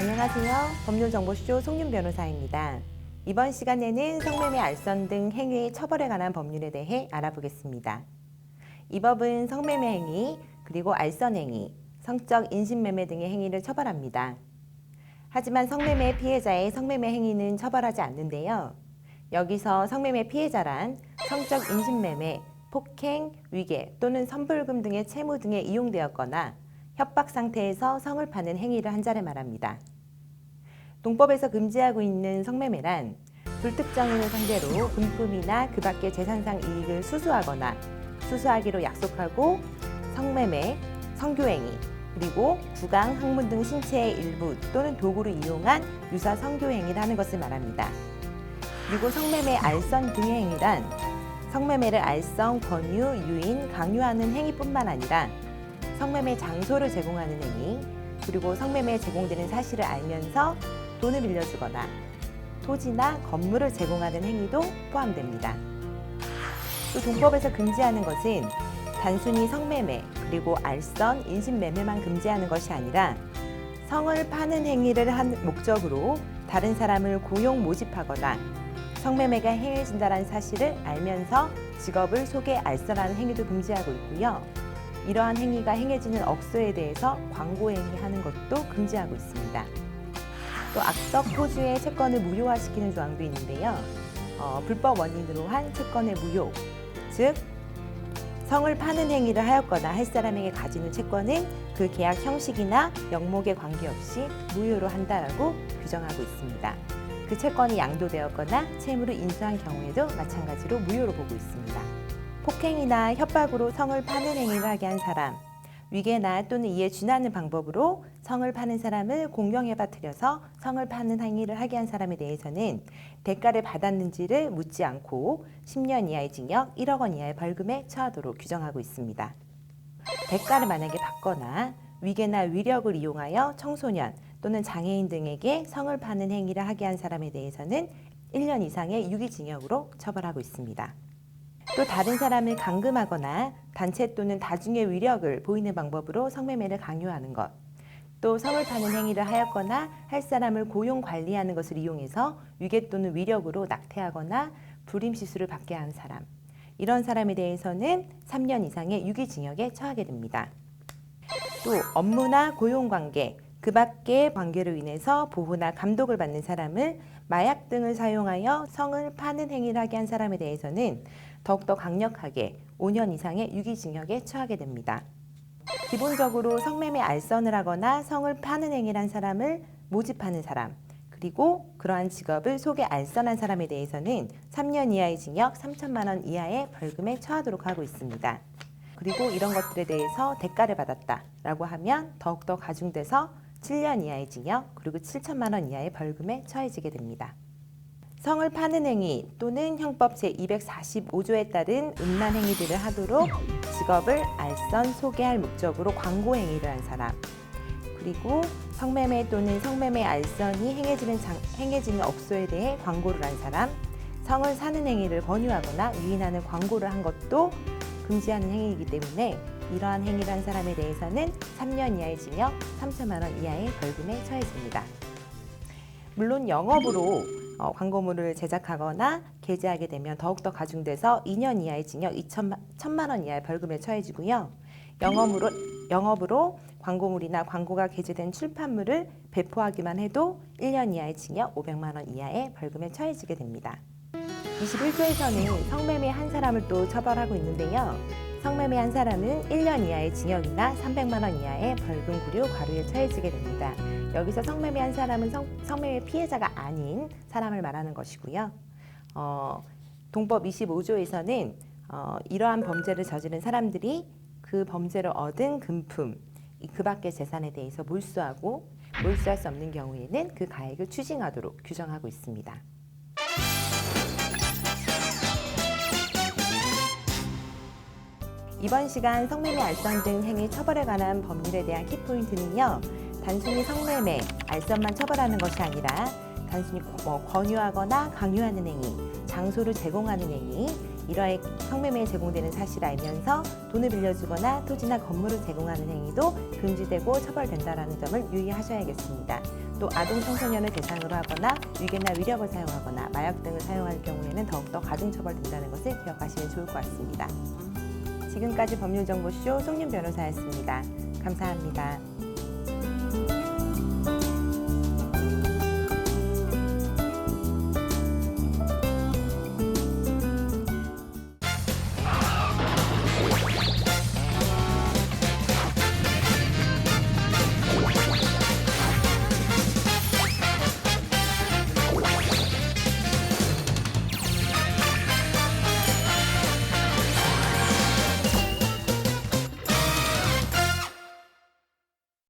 안녕하세요. 법률정보쇼 송윤 변호사입니다. 이번 시간에는 성매매, 알선 등 행위의 처벌에 관한 법률에 대해 알아보겠습니다. 이 법은 성매매 행위, 그리고 알선 행위, 성적 인신매매 등의 행위를 처벌합니다. 하지만 성매매 피해자의 성매매 행위는 처벌하지 않는데요. 여기서 성매매 피해자란 성적 인신매매, 폭행, 위계 또는 선불금 등의 채무 등에 이용되었거나 협박 상태에서 성을 파는 행위를 한자를 말합니다. 동법에서 금지하고 있는 성매매란 불특정인을 상대로 금품이나 그 밖의 재산상 이익을 수수하거나 수수하기로 약속하고 성매매, 성교행위, 그리고 구강, 항문 등 신체의 일부 또는 도구를 이용한 유사 성교행위를 하는 것을 말합니다. 그리고 성매매, 알선 등의 행위란 성매매를 알선, 권유, 유인, 강요하는 행위뿐만 아니라 성매매 장소를 제공하는 행위, 그리고 성매매에 제공되는 사실을 알면서 돈을 빌려주거나 토지나 건물을 제공하는 행위도 포함됩니다. 또 동법에서 금지하는 것은 단순히 성매매, 그리고 알선, 인신매매만 금지하는 것이 아니라 성을 파는 행위를 한 목적으로 다른 사람을 고용 모집하거나 성매매가 행해진다는 사실을 알면서 직업을 속에 알선하는 행위도 금지하고 있고요. 이러한 행위가 행해지는 업소에 대해서 광고 행위하는 것도 금지하고 있습니다. 또 악덕 포주의 채권을 무효화시키는 조항도 있는데요. 불법 원인으로 한 채권의 무효, 즉 성을 파는 행위를 하였거나 할 사람에게 가지는 채권은 그 계약 형식이나 명목에 관계없이 무효로 한다라고 규정하고 있습니다. 그 채권이 양도되었거나 채무를 인수한 경우에도 마찬가지로 무효로 보고 있습니다. 폭행이나 협박으로 성을 파는 행위를 하게 한 사람, 위계나 또는 이에 준하는 방법으로 성을 파는 사람을 공경에 빠뜨려서 성을 파는 행위를 하게 한 사람에 대해서는 대가를 받았는지를 묻지 않고 10년 이하의 징역, 1억 원 이하의 벌금에 처하도록 규정하고 있습니다. 대가를 만약에 받거나 위계나 위력을 이용하여 청소년 또는 장애인 등에게 성을 파는 행위를 하게 한 사람에 대해서는 1년 이상의 유기징역으로 처벌하고 있습니다. 또 다른 사람을 감금하거나 단체 또는 다중의 위력을 보이는 방법으로 성매매를 강요하는 것, 또 성을 파는 행위를 하였거나 할 사람을 고용 관리하는 것을 이용해서 위계 또는 위력으로 낙태하거나 불임시술을 받게 한 사람, 이런 사람에 대해서는 3년 이상의 유기징역에 처하게 됩니다. 또 업무나 고용관계, 그 밖의 관계로 인해서 보호나 감독을 받는 사람을 마약 등을 사용하여 성을 파는 행위를 하게 한 사람에 대해서는 더욱더 강력하게 5년 이상의 유기징역에 처하게 됩니다. 기본적으로 성매매 알선을 하거나 성을 파는 행위를 한 사람을 모집하는 사람, 그리고 그러한 직업을 속에 알선한 사람에 대해서는 3년 이하의 징역, 3천만 원 이하의 벌금에 처하도록 하고 있습니다. 그리고 이런 것들에 대해서 대가를 받았다라고 하면 더욱더 가중돼서 7년 이하의 징역, 그리고 7천만 원 이하의 벌금에 처해지게 됩니다. 성을 파는 행위 또는 형법 제245조에 따른 음란 행위들을 하도록 직업을 알선, 소개할 목적으로 광고 행위를 한 사람, 그리고 성매매 또는 성매매 알선이 행해지는 업소에 대해 광고를 한 사람, 성을 사는 행위를 권유하거나 유인하는 광고를 한 것도 금지하는 행위이기 때문에 이러한 행위를 한 사람에 대해서는 3년 이하의 징역, 3천만 원 이하의 벌금에 처해집니다. 물론 영업으로 광고물을 제작하거나 게재하게 되면 더욱더 가중돼서 2년 이하의 징역, 1천만 원 이하의 벌금에 처해지고요. 영업으로 광고물이나 광고가 게재된 출판물을 배포하기만 해도 1년 이하의 징역, 500만 원 이하의 벌금에 처해지게 됩니다. 21조에서는 성매매 한 사람을 또 처벌하고 있는데요. 성매매 한 사람은 1년 이하의 징역이나 300만 원 이하의 벌금, 구류, 과료에 처해지게 됩니다. 여기서 성매매 한 사람은 성매매 피해자가 아닌 사람을 말하는 것이고요. 동법 25조에서는 이러한 범죄를 저지른 사람들이 그 범죄를 얻은 금품, 그 밖의 재산에 대해서 몰수하고 몰수할 수 없는 경우에는 그 가액을 추징하도록 규정하고 있습니다. 이번 시간 성매매, 알선 등 행위 처벌에 관한 법률에 대한 키포인트는요. 단순히 성매매, 알선만 처벌하는 것이 아니라 단순히 권유하거나 강요하는 행위, 장소를 제공하는 행위, 이러해 성매매에 제공되는 사실을 알면서 돈을 빌려주거나 토지나 건물을 제공하는 행위도 금지되고 처벌된다는 점을 유의하셔야겠습니다. 또 아동 청소년을 대상으로 하거나 유괴나 위력을 사용하거나 마약 등을 사용할 경우에는 더욱더 가중처벌된다는 것을 기억하시면 좋을 것 같습니다. 지금까지 법률정보쇼 송윤 변호사였습니다. 감사합니다.